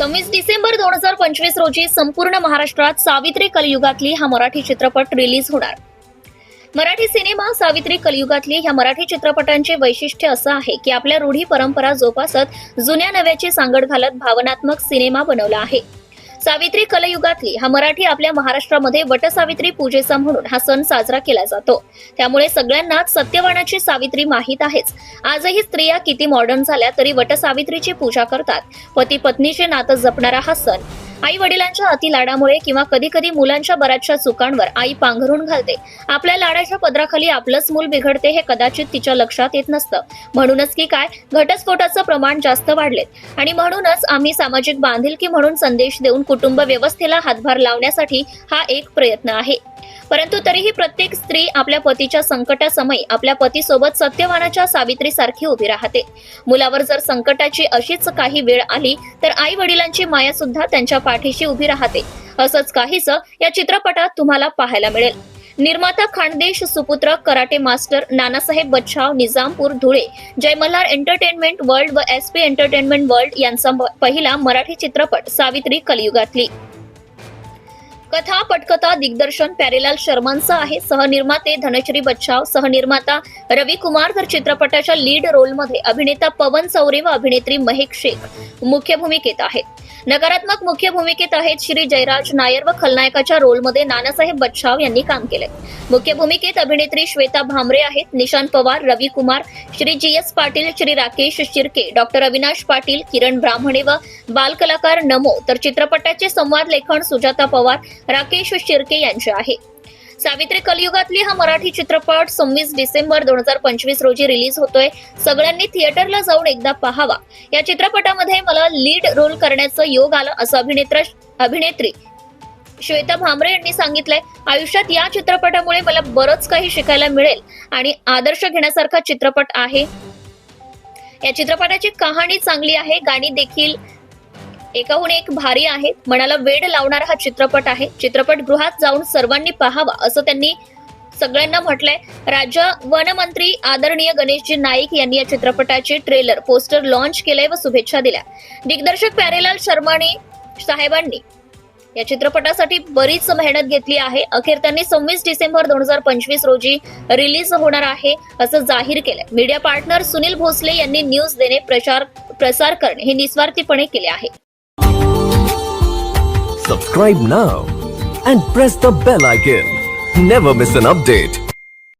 26 डिसेंबर 2025 रोजी संपूर्ण महाराष्ट्रात सावित्री कलियुगातली हा मराठी चित्रपट रिलीज होणार. मराठी सिनेमा सावित्री कलियुगातली ह्या मराठी चित्रपटांचे वैशिष्ट्य असं आहे की आपल्या रूढी परंपरा जोपासत जुन्या नव्याची सांगड घालत भावनात्मक सिनेमा बनवला आहे. सावित्री कलियुगातली हा मराठी आपल्या महाराष्ट्रामध्ये वटसावित्री पूजेचा म्हणून हा सण साजरा केला जातो. त्यामुळे सगळ्यांनाच सत्यवानाची सावित्री माहीत आहेच. आजही स्त्रिया किती मॉडर्न झाल्या तरी वटसावित्रीची पूजा करतात. पती पत्नीचे नातं जपणारा हा सण आई वडिलांच्या अति लाडामुळे किंवा कधी कधी मुलांच्या बऱ्याचशा चुकांवर आई पांघरून घालते. आपल्या लाडाच्या पदराखाली आपलंच मूल बिघडते हे कदाचित तिच्या लक्षात येत नसतं. म्हणूनच की काय घटस्फोटाचं प्रमाण जास्त वाढलेत आणि म्हणूनच आम्ही सामाजिक बांधिलकी म्हणून संदेश देऊन कुटुंब व्यवस्थेला हातभार लावण्यासाठी हा एक प्रयत्न आहे. परंतु तरीही प्रत्येक स्त्री आपल्या पतीच्या संकटासमयी आपल्या पतीसोबत सत्यवानाच्या सावित्री सारखी उभी राहते. मुलावर जर संकटाची अशीच काही वेळ आली तर आई वडिलांची माया सुद्धा त्यांच्या पाठीशी उभी राहते. असंच काहीसं या चित्रपटात तुम्हाला पाहायला मिळेल. निर्माता खानदेश सुपुत्र कराटे मास्टर नानासाहेब बच्छाव निजामपूर धुळे जय मल्हार एंटरटेनमेंट वर्ल्ड व SP एंटरटेनमेंट वर्ल्ड यांचा पहिला मराठी चित्रपट सावित्री कलियुगातली. कथा पटकथा दिग्दर्शन प्यारेलाल शर्मांचं आहे. सहनिर्माते धनश्री बच्छाव, सहनिर्माता रवी कुमार. तर चित्रपटाच्या लीड रोलमध्ये अभिनेता पवन चौरे व अभिनेत्री महक शेख मुख्य भूमिकेत आहेत. नकारात्मक मुख्य भूमिकेत आहेत श्री जयराज नायर व खलनायकाच्या रोलमध्ये नानासाहेब बच्छाव यांनी काम केले. मुख्य भूमिकेत अभिनेत्री श्वेता भामरे आहेत. निशांत पवार, रवी कुमार, श्री GS पाटील, श्री राकेश शिर्के, डॉक्टर अविनाश पाटील, किरण ब्राह्मणे व बालकलाकार नमो. तर चित्रपटाचे संवाद लेखन सुजाता पवार, राकेश शिर्के यांचे आहे. सावित्री कलियुगातली हा मराठी चित्रपट 26 डिसेंबर 2025 रोजी रिलीज होतोय. सगळ्यांनी थिएटरला जाऊन एकदा पाहावा. या चित्रपटामध्ये मला लीड रोल करण्याचं योग आलं असं अभिनेत्री श्वेता भामरे यांनी सांगितलंय. आयुष्यात या चित्रपटामुळे मला बरंच काही शिकायला मिळेल आणि आदर्श घेण्यासारखा चित्रपट आहे. या चित्रपटाची कहाणी चांगली आहे. गाणी देखील एकाहून एक भारी आहेत. मनाला वेड लावणारा हा चित्रपट आहे. चित्रपटगृहात जाऊन सर्वांनी पाहावा असं त्यांनी सगळ्यांना म्हटलंय. राज्य वनमंत्री आदरणीय गणेशजी नाईक यांनी या चित्रपटाचे ट्रेलर पोस्टर लॉन्च केले व शुभेच्छा दिल्या. दिग्दर्शक प्यारेलाल शर्माने साहेबांनी या चित्रपटासाठी बरीच मेहनत घेतली आहे. अखेर त्यांनी 26 डिसेंबर 2025 रोजी रिलीज होणार आहे असं जाहीर केलंय. मीडिया पार्टनर सुनील भोसले यांनी न्यूज देणे प्रसार करणे हे निस्वार्थीपणे केले आहे. Subscribe now and press the bell icon. Never miss an update.